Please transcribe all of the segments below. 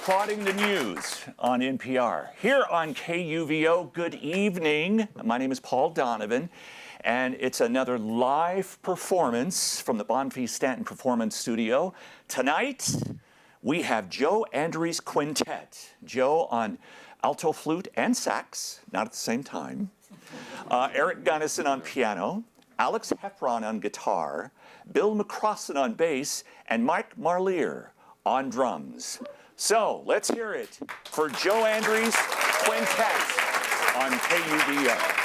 Plotting the News on NPR. Here on KUVO, good evening. My name is Paul Donovan, and it's another live performance from the Bonfils Stanton Performance Studio. Tonight, we have Joe Anderies Quintet. Joe on alto, flute, and sax, not at the same time. Eric Gunnison on piano, Alex Heffron on guitar, Bill McCrossen on bass, and Mike Marlier on drums. So let's hear it for Joe Anderies Quintet on KUVO.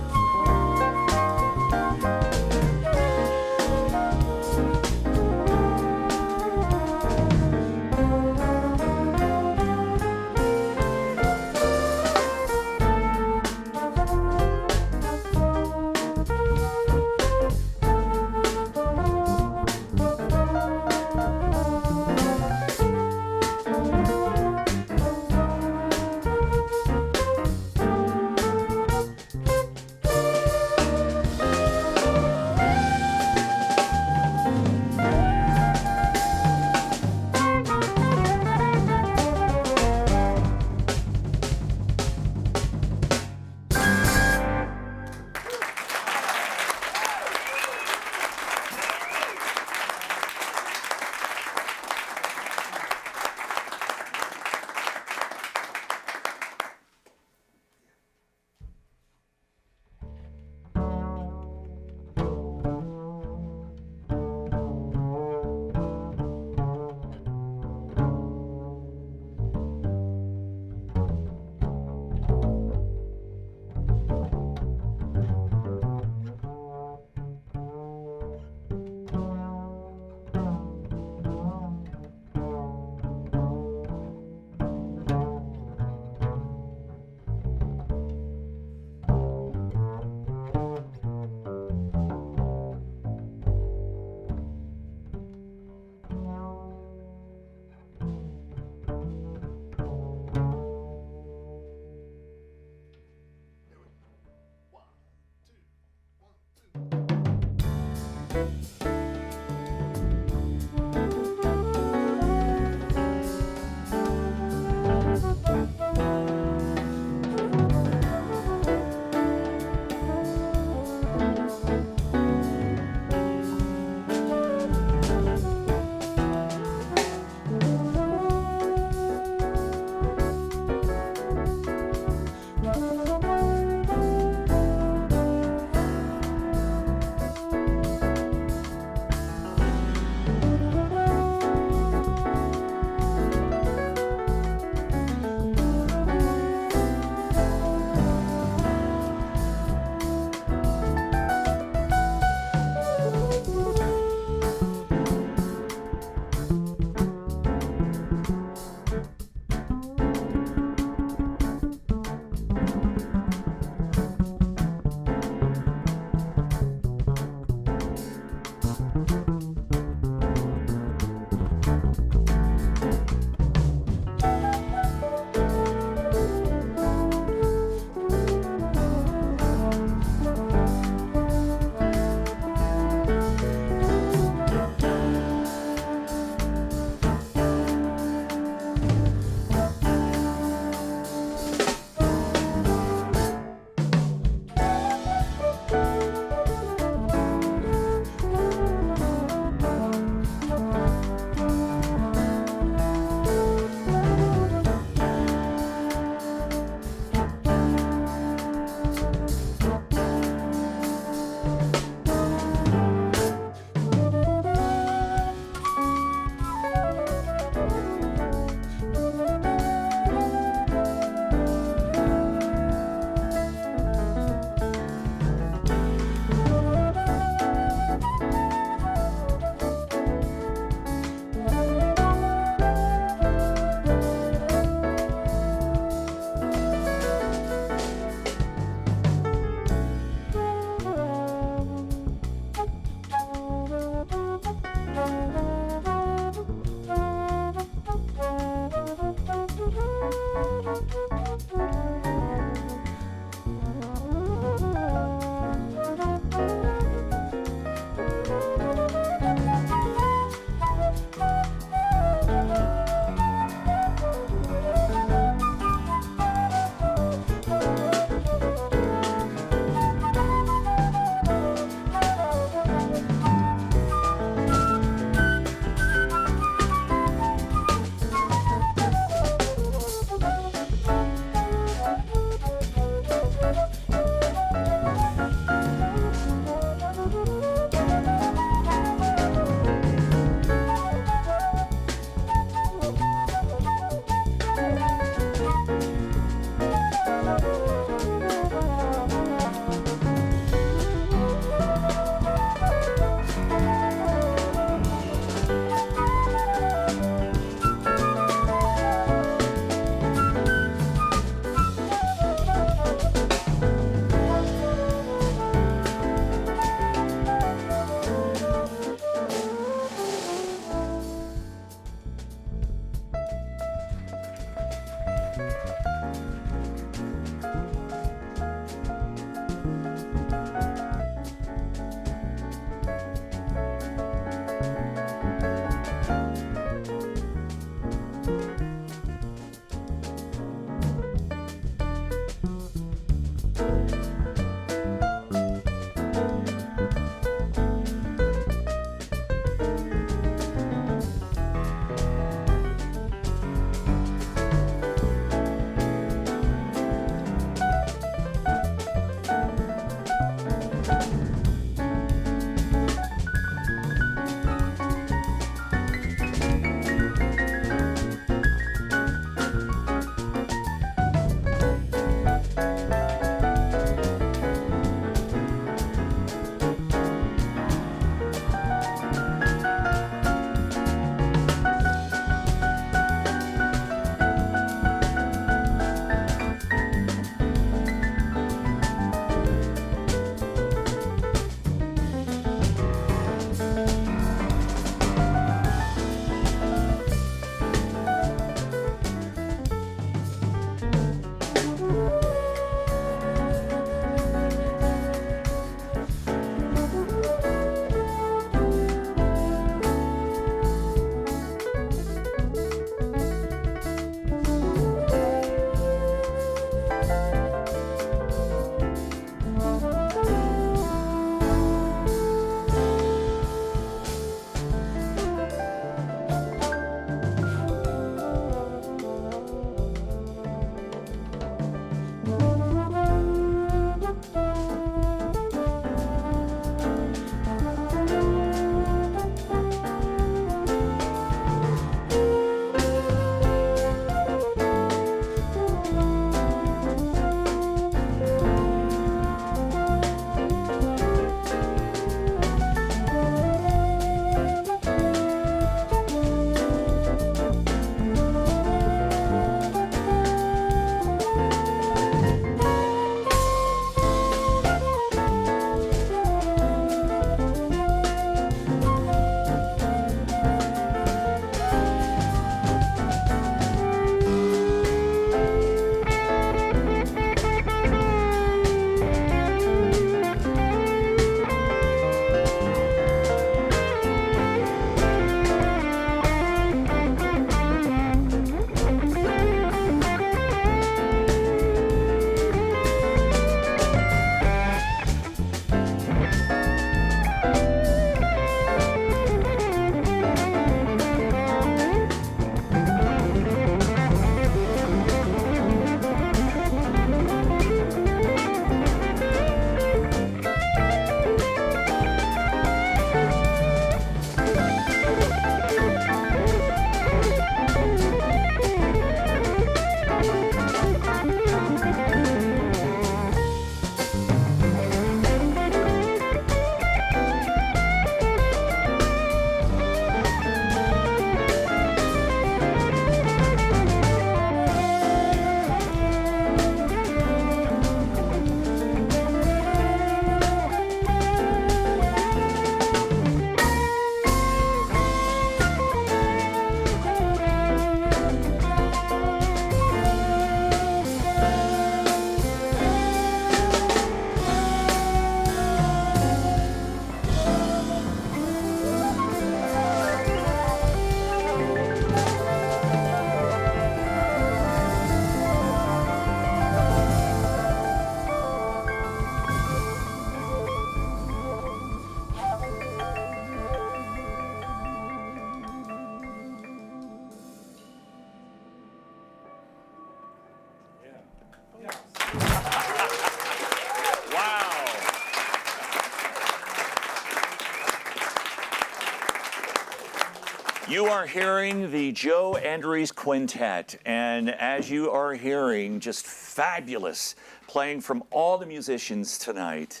You are hearing the Joe Anderies Quintet, and as you are hearing, just fabulous playing from all the musicians tonight.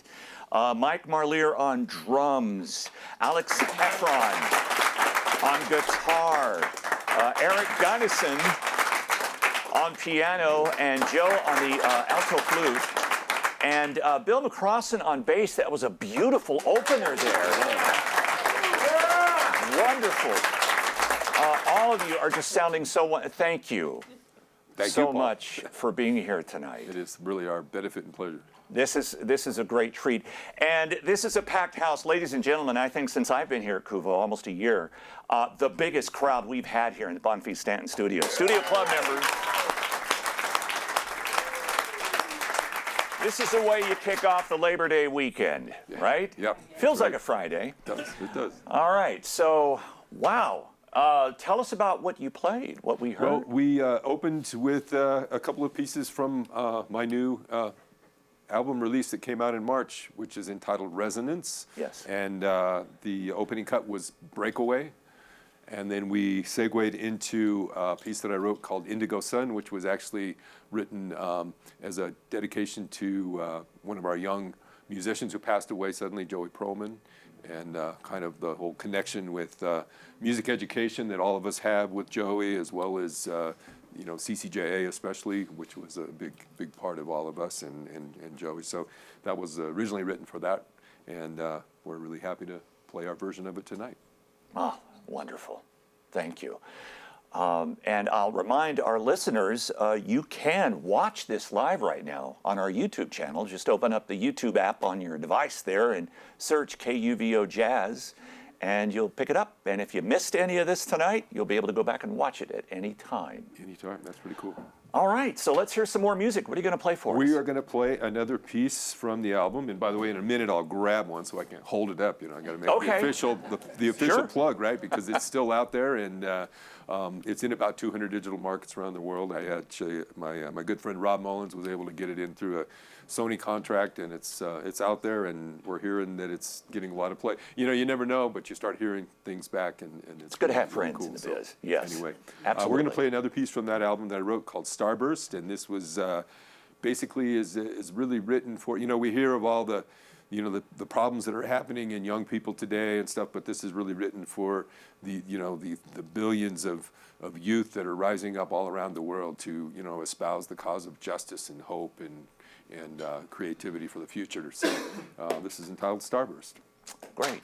Mike Marlier on drums, Alex Heffron on guitar, Eric Gunnison on piano, and Joe on the alto flute, and Bill McCrossen on bass. That was a beautiful opener there. Wonderful. All of you are just sounding so thank you. Thank so you, Paul. much for being here tonight. It is really our benefit and pleasure. This is a great treat. And this is a packed house. Ladies and gentlemen, I think since I've been here at KUVO, almost a year, the biggest crowd we've had here in the Bonfils Stanton studio. Studio club members. This is the way you kick off the Labor Day weekend, right? Yep. Feels Right. like a Friday. It does. It does. All right. So, wow. Tell us about what you played, what we heard. Well, we opened with a couple of pieces from my new album release that came out in March, which is entitled Resonance. Yes. And the opening cut was Breakaway. And then we segued into a piece that I wrote called Indigo Sun, which was actually written as a dedication to one of our young musicians who passed away suddenly, Joey Perlman, and kind of the whole connection with music education that all of us have with Joey, as well as you know, CCJA especially, which was a big part of all of us and Joey. So that was originally written for that, and we're really happy to play our version of it tonight. Oh, wonderful. Thank you. And I'll remind our listeners, you can watch this live right now on our YouTube channel. Just open up the YouTube app on your device there and search KUVO Jazz, and you'll pick it up. And if you missed any of this tonight, you'll be able to go back and watch it at any time. Anytime, that's pretty cool. All right, so let's hear some more music. What are you going to play for us? We are going to play another piece from the album, and by the way, in a minute I'll grab one so I can hold it up. You know, I got to make the official Sure. plug, right? Because it's still out there, and it's in about 200 digital markets around the world. I actually, my good friend Rob Mullins was able to get it in through a Sony contract, and it's out there, and we're hearing that it's getting a lot of play. You know, you never know, but you start hearing things back, and it's good to have really friends cool. in the So, biz. Yes, Anyway, absolutely. we're going to play another piece from that album that I wrote called Starburst, and this was basically is really written for, you know, we hear of all the, you know, the problems that are happening in young people today and stuff, but this is really written for the, you know, the billions of youth that are rising up all around the world to, you know, espouse the cause of justice and hope and creativity for the future. So this is entitled Starburst. Great.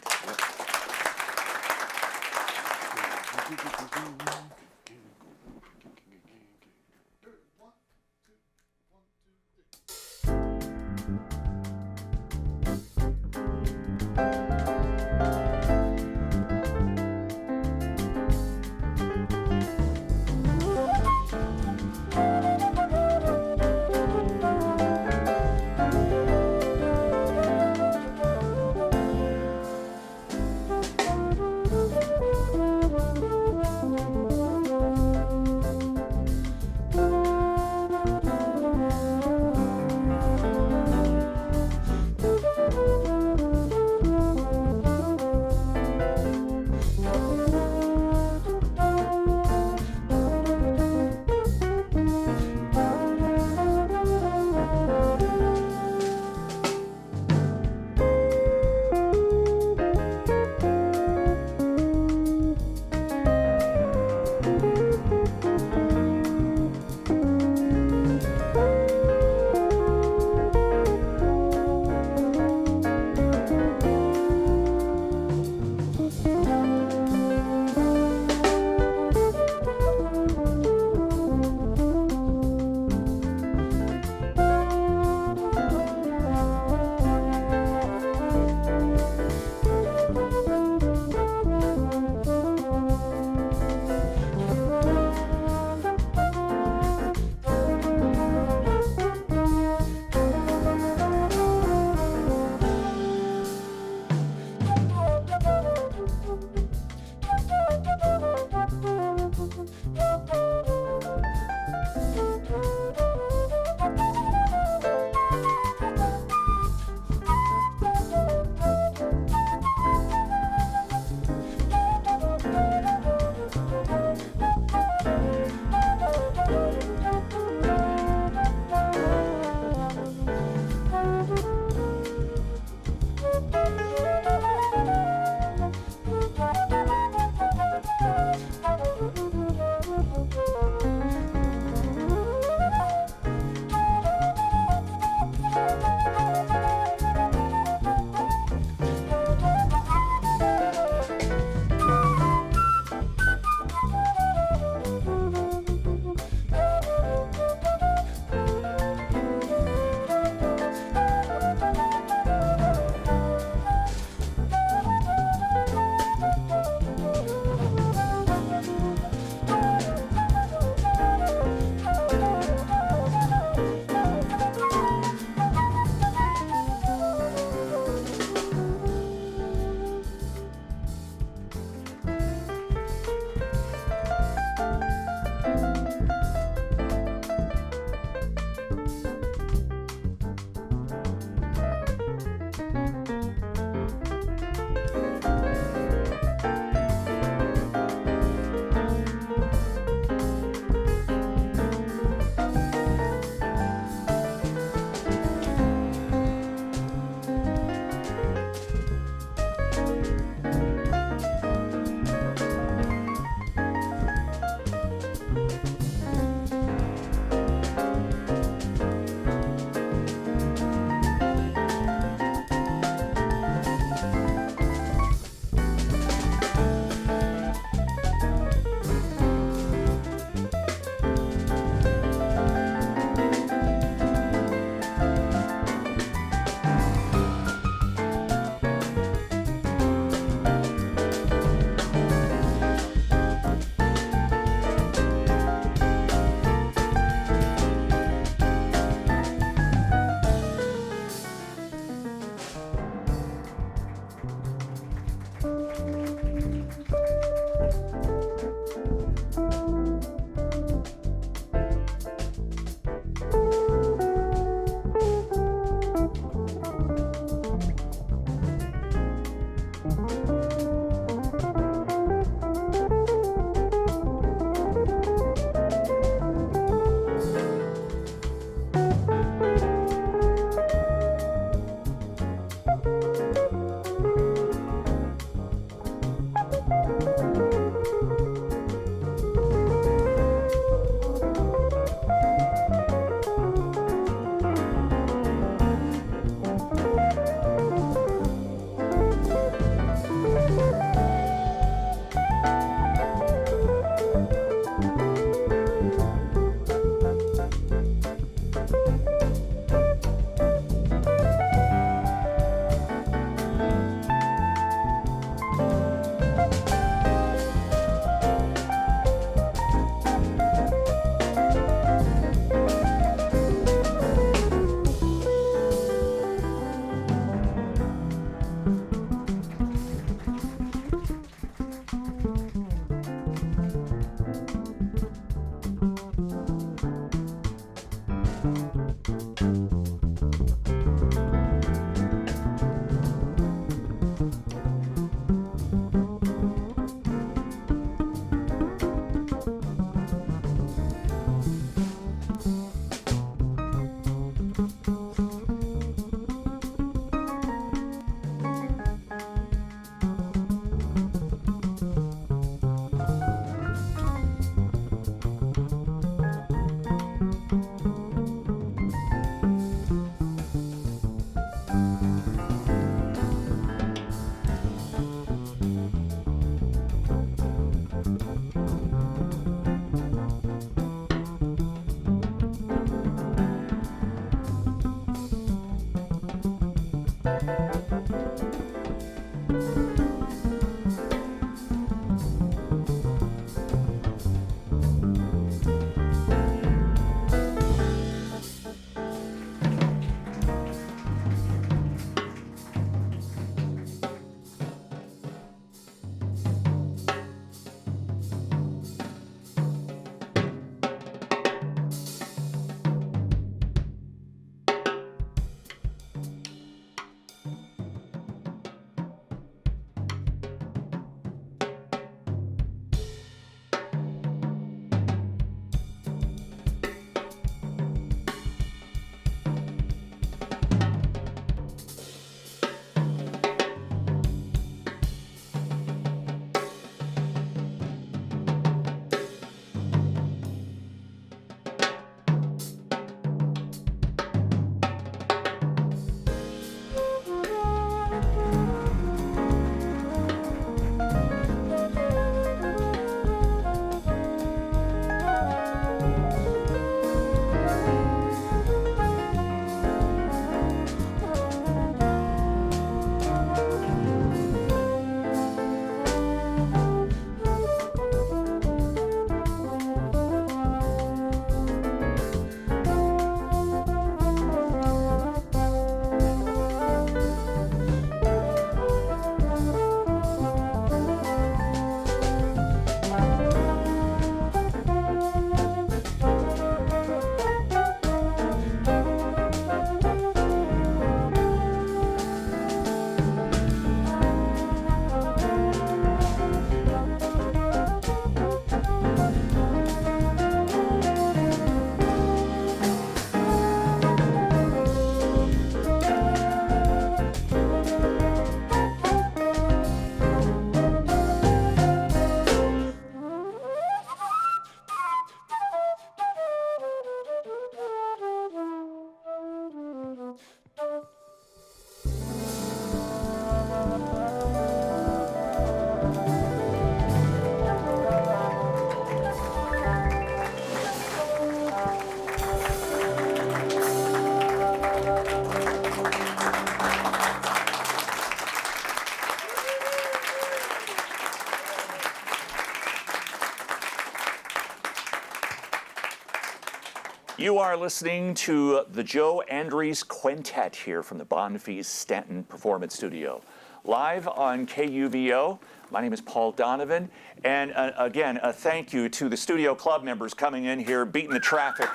You are listening to the Joe Anderies Quintet here from the Bonfils Stanton Performance Studio. Live on KUVO. My name is Paul Donovan. And again, a thank you to the studio club members coming in here, beating the traffic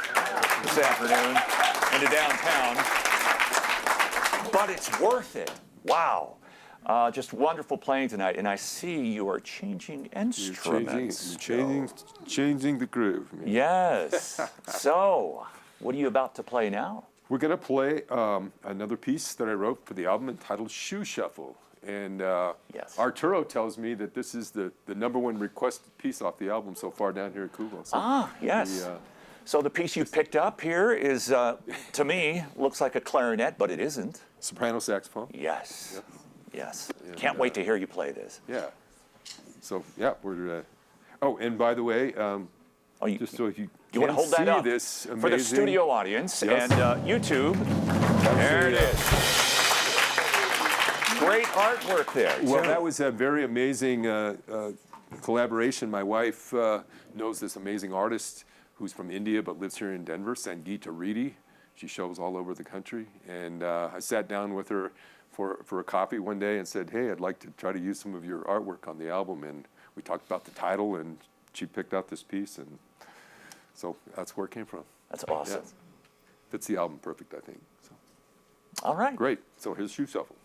this afternoon into downtown. But it's worth it. Wow. Just wonderful playing tonight. And I see you are changing instruments. Changing the groove. Yes. So, what are you about to play now? We're going to play another piece that I wrote for the album entitled Shoe Shuffle. And Yes. Arturo tells me that this is the #1 requested piece off the album so far down here at KUVO. So Yes. So the piece you picked up here is, to me, looks like a clarinet, but it isn't. Soprano saxophone. Yes. Yes. And, Can't wait to hear you play this. Yeah. So, yeah, we're... oh, and by the way, just so you want to hold see that up this amazing... for the studio audience Yes. and YouTube. There it is. Great artwork there. Well, that was a very amazing collaboration. My wife knows this amazing artist who's from India but lives here in Denver, Sangeeta Reddy. She shows all over the country. And I sat down with her for a coffee one day and said, hey, I'd like to try to use some of your artwork on the album. And we talked about the title, and she picked out this piece. And so that's where it came from. That's awesome. Yeah. Fits the album perfect, I think. So. All right. Great. So here's Shoe Shuffle.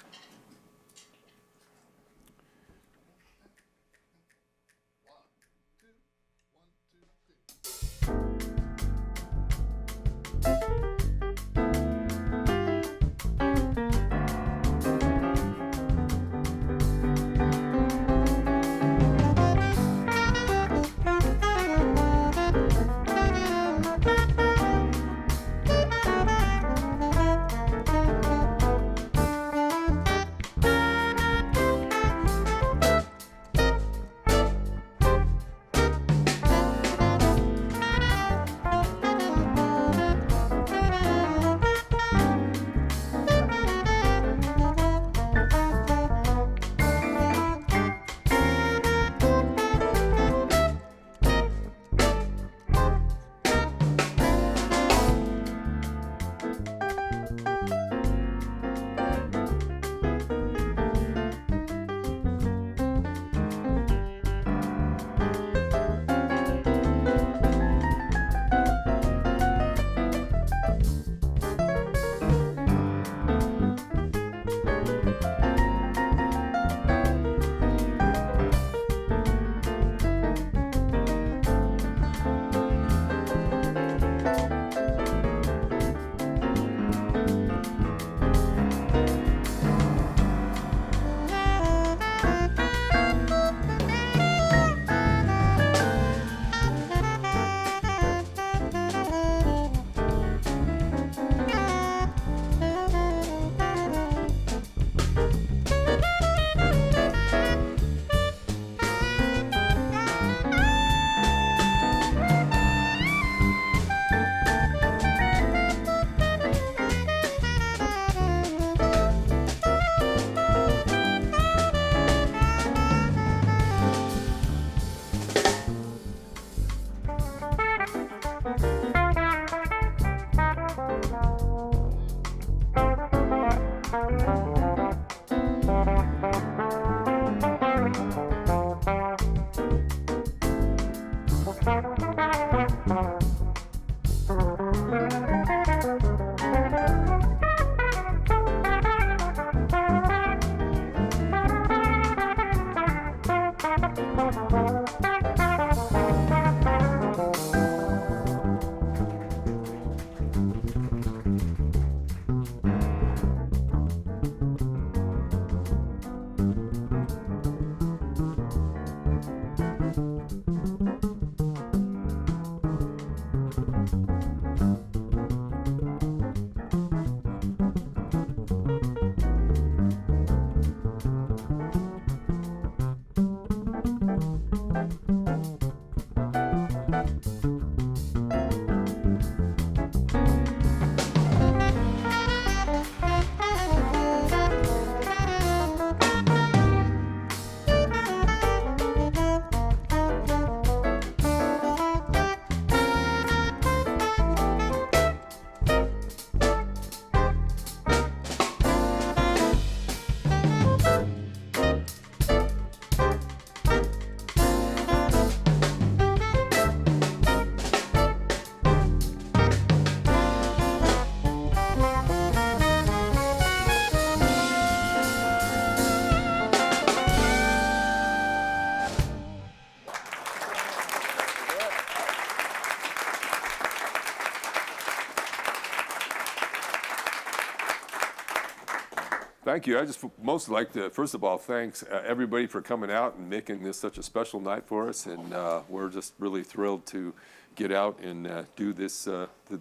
Thank you. I just most like to, first of all, thanks everybody for coming out and making this such a special night for us. And we're just really thrilled to get out and do this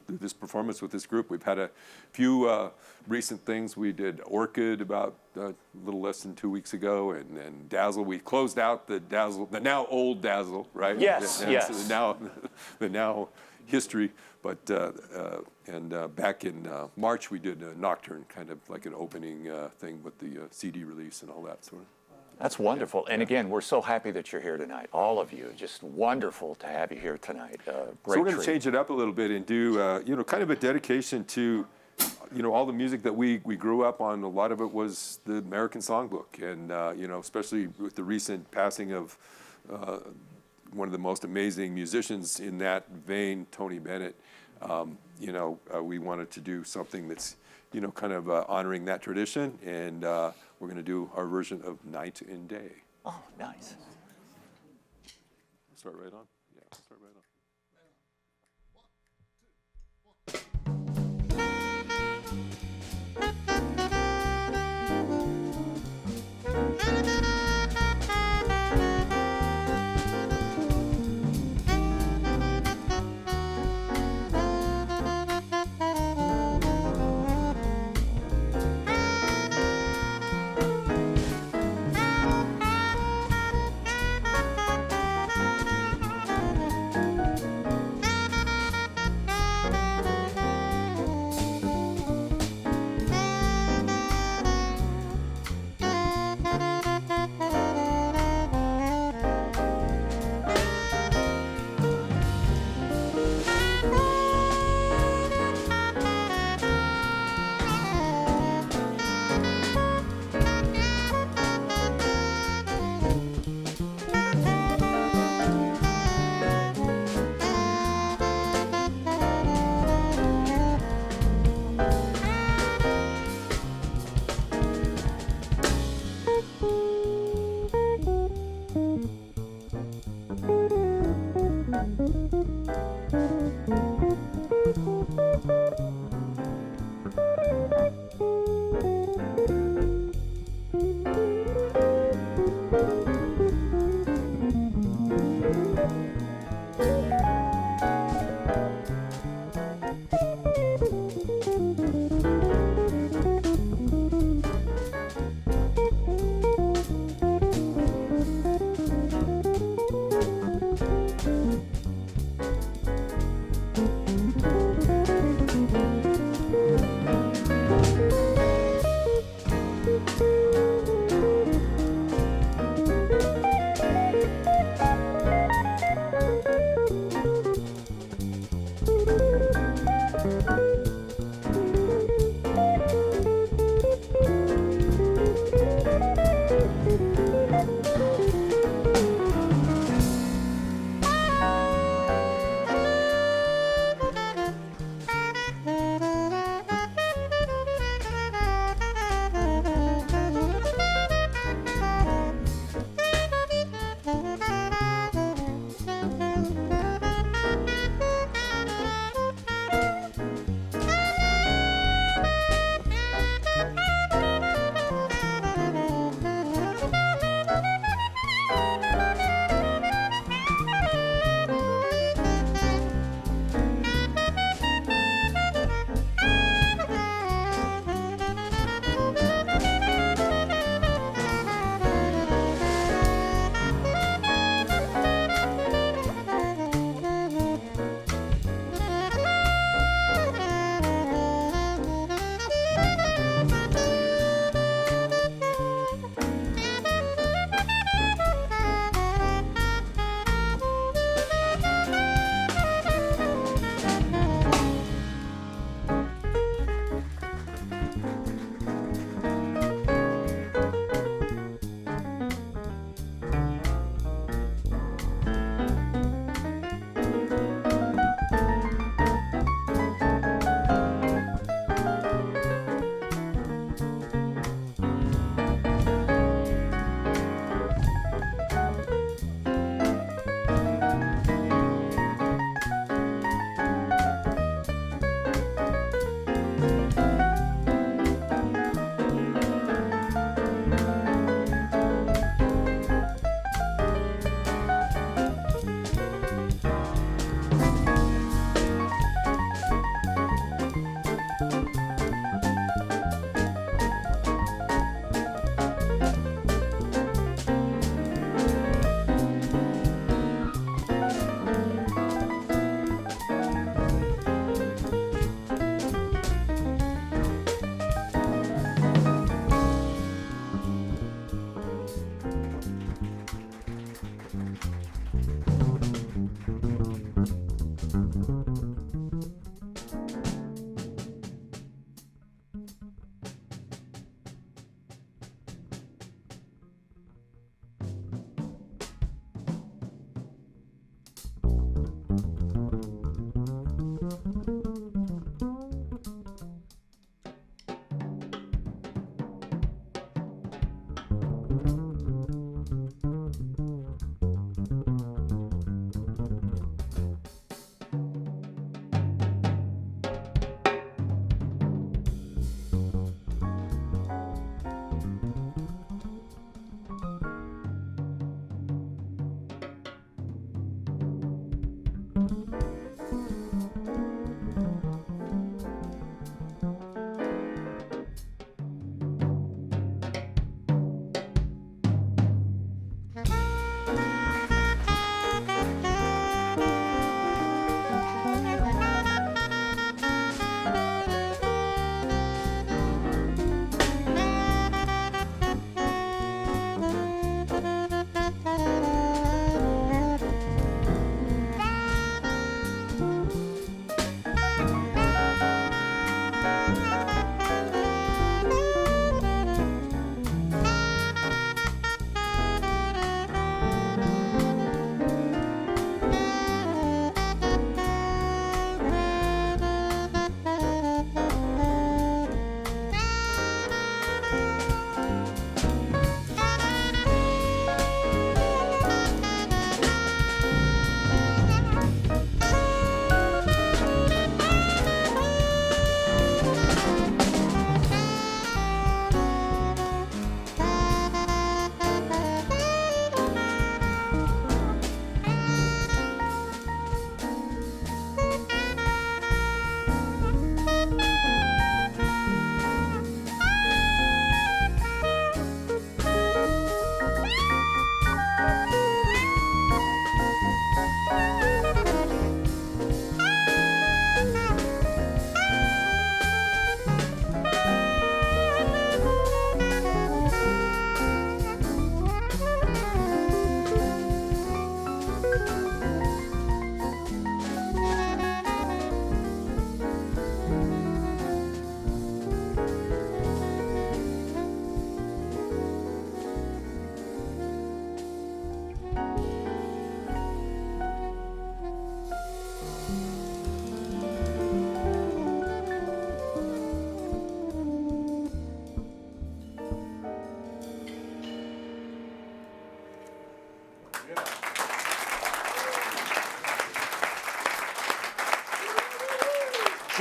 this performance with this group. We've had a few recent things. We did Orchid about a little less than 2 weeks ago, and Dazzle. We closed out the Dazzle, the now old Dazzle, right? Yes, yes. The now history. But back in March, we did a Nocturne, kind of like an opening thing with the CD release and all that sort of. That's wonderful. And again, we're so happy that you're here tonight. All of you, just wonderful to have you here tonight. Great So we're going to treat. change it up a little bit and do, kind of a dedication to, all the music that we grew up on. A lot of it was the American Songbook, and especially with the recent passing of one of the most amazing musicians in that vein, Tony Bennett. We wanted to do something that's, kind of honoring that tradition, and we're going to do our version of Night and Day. Oh, nice. Start right on? Yeah, start right on.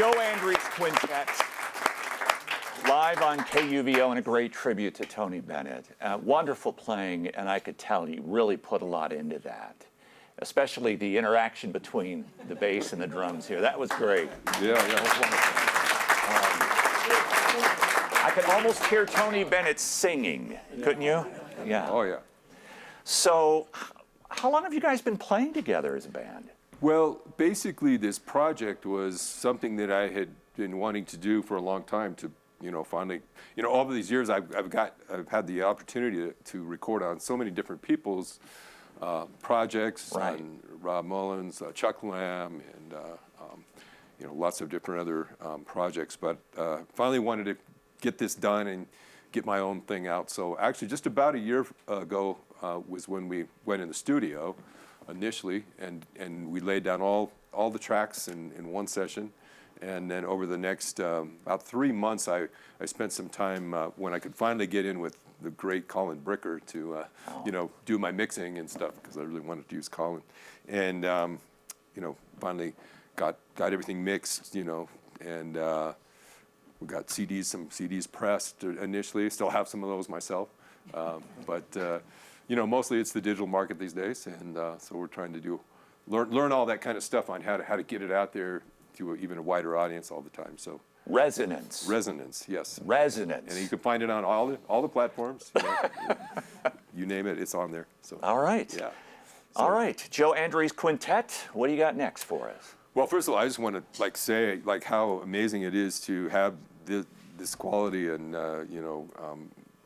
Joe Anderies Quintet, live on KUVO, and a great tribute to Tony Bennett. Wonderful playing, and I could tell you really put a lot into that, especially the interaction between the bass and the drums here. That was great. Yeah, That yeah. was wonderful. I could almost hear Tony Bennett singing, couldn't you? Yeah. Oh, yeah. So, how long have you guys been playing together as a band? Well, basically, this project was something that I had been wanting to do for a long time. To, finally, all of these years, I've had the opportunity to record on so many different people's projects, Right. on Rob Mullins, Chuck Lamb, and lots of different other projects. But finally, wanted to get this done and get my own thing out. So actually, just about a year ago was when we went in the studio initially, and we laid down all the tracks in one session. And then over the next about 3 months, I spent some time when I could finally get in with the great Colin Bricker to do my mixing and stuff, because I really wanted to use Colin. And finally got everything mixed, and we got some CDs pressed initially. Still have some of those myself, but mostly it's the digital market these days, and so we're trying to learn all that kind of stuff on how to get it out there to even a wider audience all the time. So Resonance. Resonance, yes. Resonance. And you can find it on all the platforms. You name it, it's on there. So All right. yeah. All right. Joe Anderies Quintet, what do you got next for us? Well, first of all, I just want to say how amazing it is to have this quality and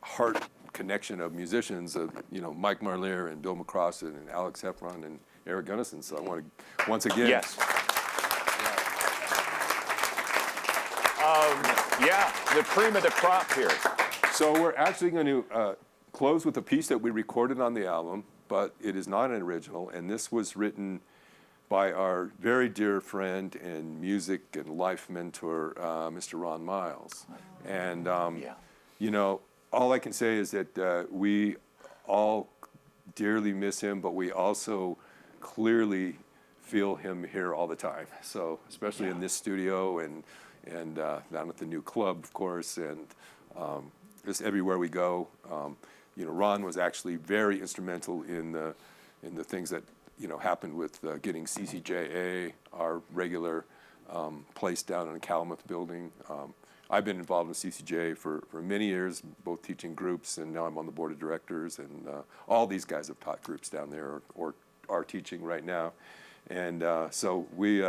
heart connection of musicians, Mike Marlier and Bill McCrossen and Alex Heffron and Eric Gunnison. So I want to once again. Yes. Yeah, the cream of the crop here. So we're actually going to close with a piece that we recorded on the album, but it is not an original, and this was written by our very dear friend and music and life mentor, Mr. Ron Miles. And, all I can say is that we all dearly miss him, but we also clearly feel him here all the time. So, especially in this studio and down at the new club, of course, and just everywhere we go. Ron was actually very instrumental in the things that happened with getting CCJA, our regular place down in the Calumet building. I've been involved with CCJA for many years, both teaching groups, and now I'm on the board of directors, and all these guys have taught groups down there or are teaching right now. And so we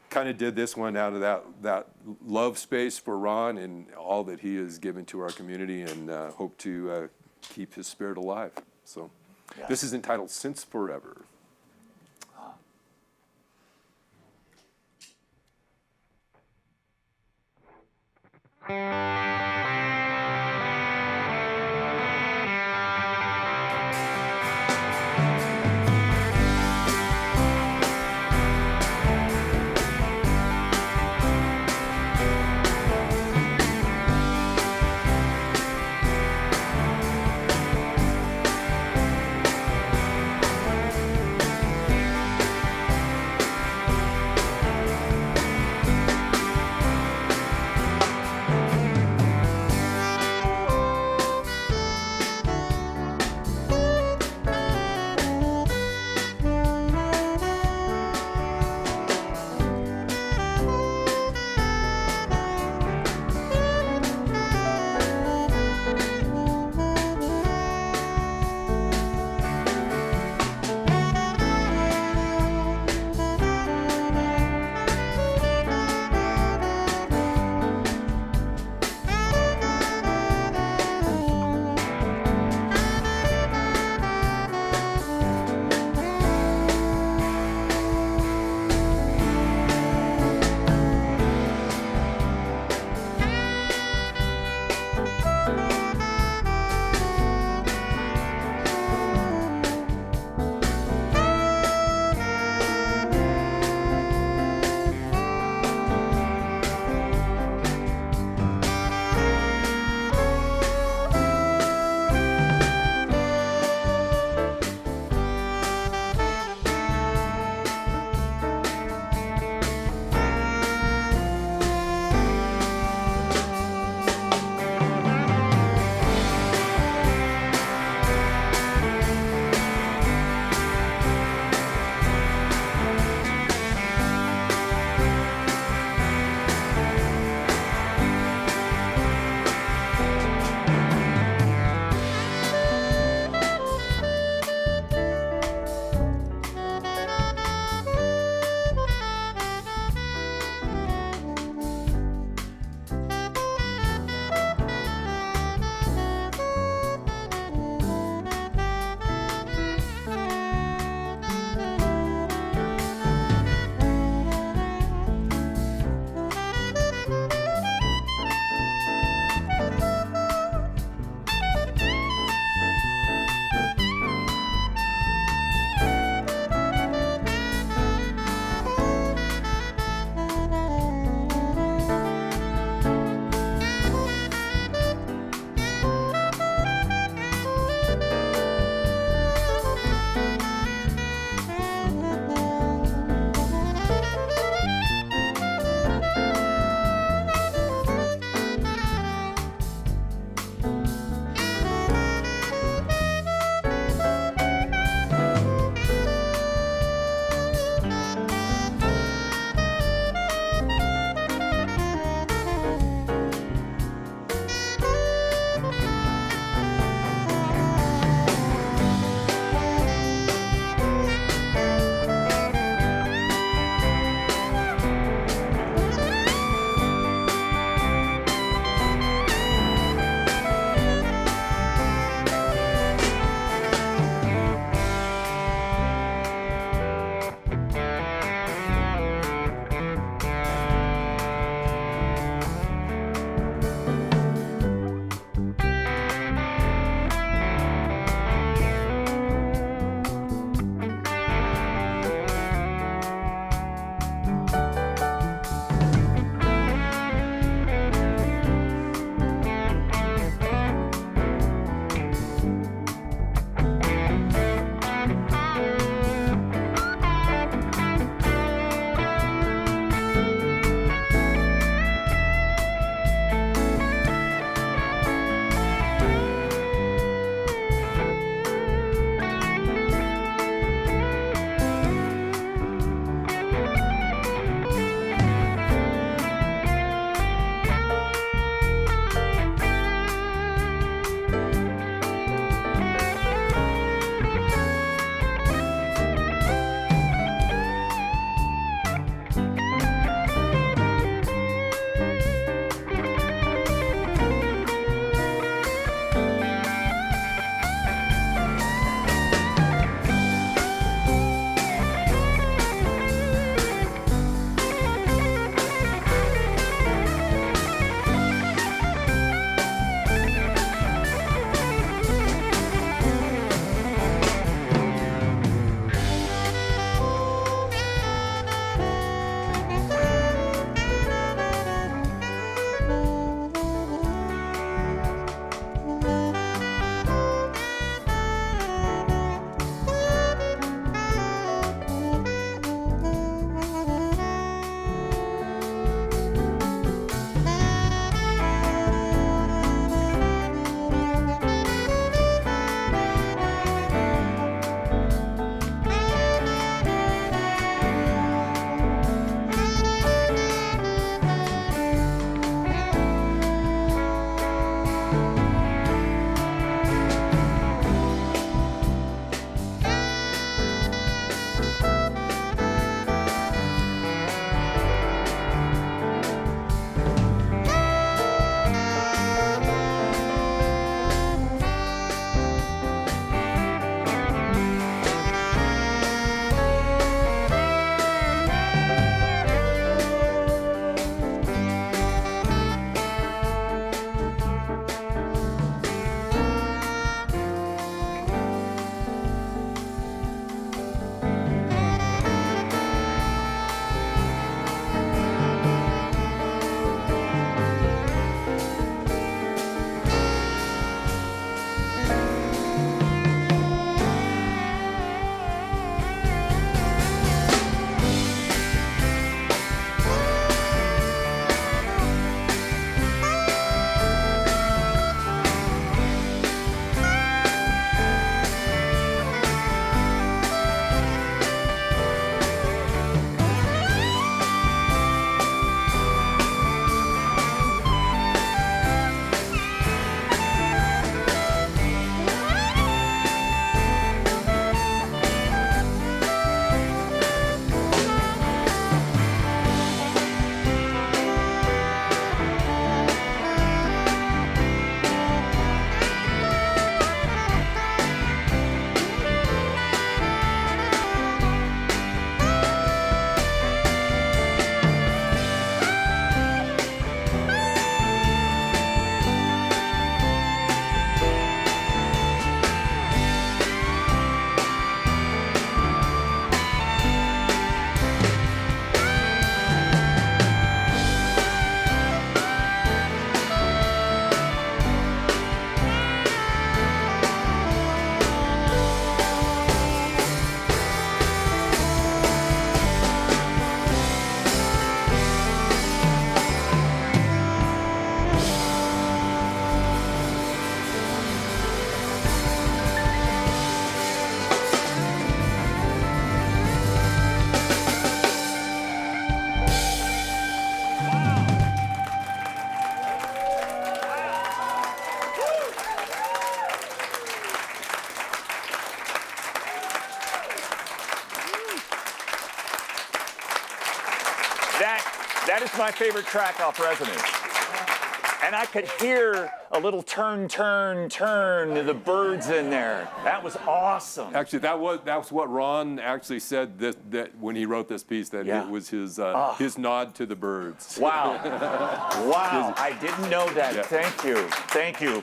kind of did this one out of that love space for Ron and all that he has given to our community, and hope to keep his spirit alive. So this is entitled Since Forever. That is my favorite track off Resonance. And I could hear a little turn, the birds in there. That was awesome. Actually, that was what Ron actually said that when he wrote this piece, that it was his nod to the birds. Wow. Wow. I didn't know that. Yeah. Thank you. Thank you.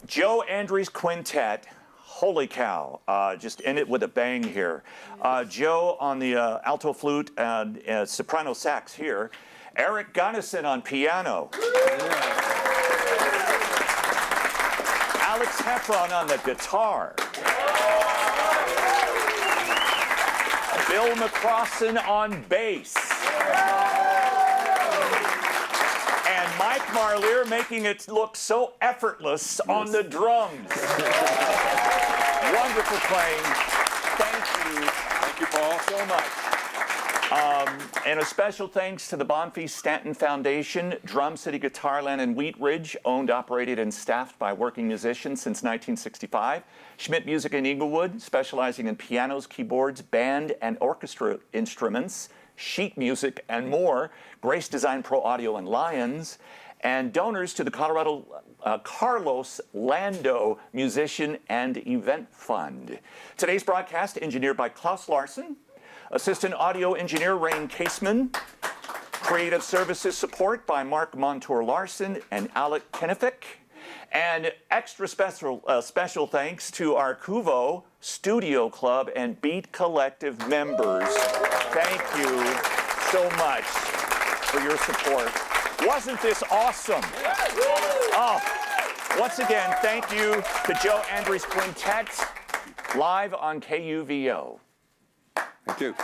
Joe Anderies Quintet. Holy cow. Just in it with a bang here. Joe on the alto flute and soprano sax here. Eric Gunnison on piano. Alex Heffron on the guitar. Bill McCrossen on bass. And Mike Marlier making it look so effortless on the drums. Wonderful playing. Thank you. Thank you, Paul. So much. And a special thanks to the Bonfils Stanton Foundation, Drum City Guitarland in Wheat Ridge, owned, operated, and staffed by working musicians since 1965. Schmidt Music in Inglewood, specializing in pianos, keyboards, band, and orchestra instruments, sheet music, and more. Grace Design Pro Audio and Lions. And donors to the Colorado Carlos Lando Musician and Event Fund. Today's broadcast engineered by Klaus Larson. Assistant Audio Engineer Rain Caseman. Creative Services support by Mark Montour Larson and Alec Kennefic. And extra special thanks to our KUVO, Studio Club, and Beat Collective members. Thank you so much for your support. Wasn't this awesome? Oh, once again, thank you to Joe Anderies Quintet, live on KUVO. Thank you.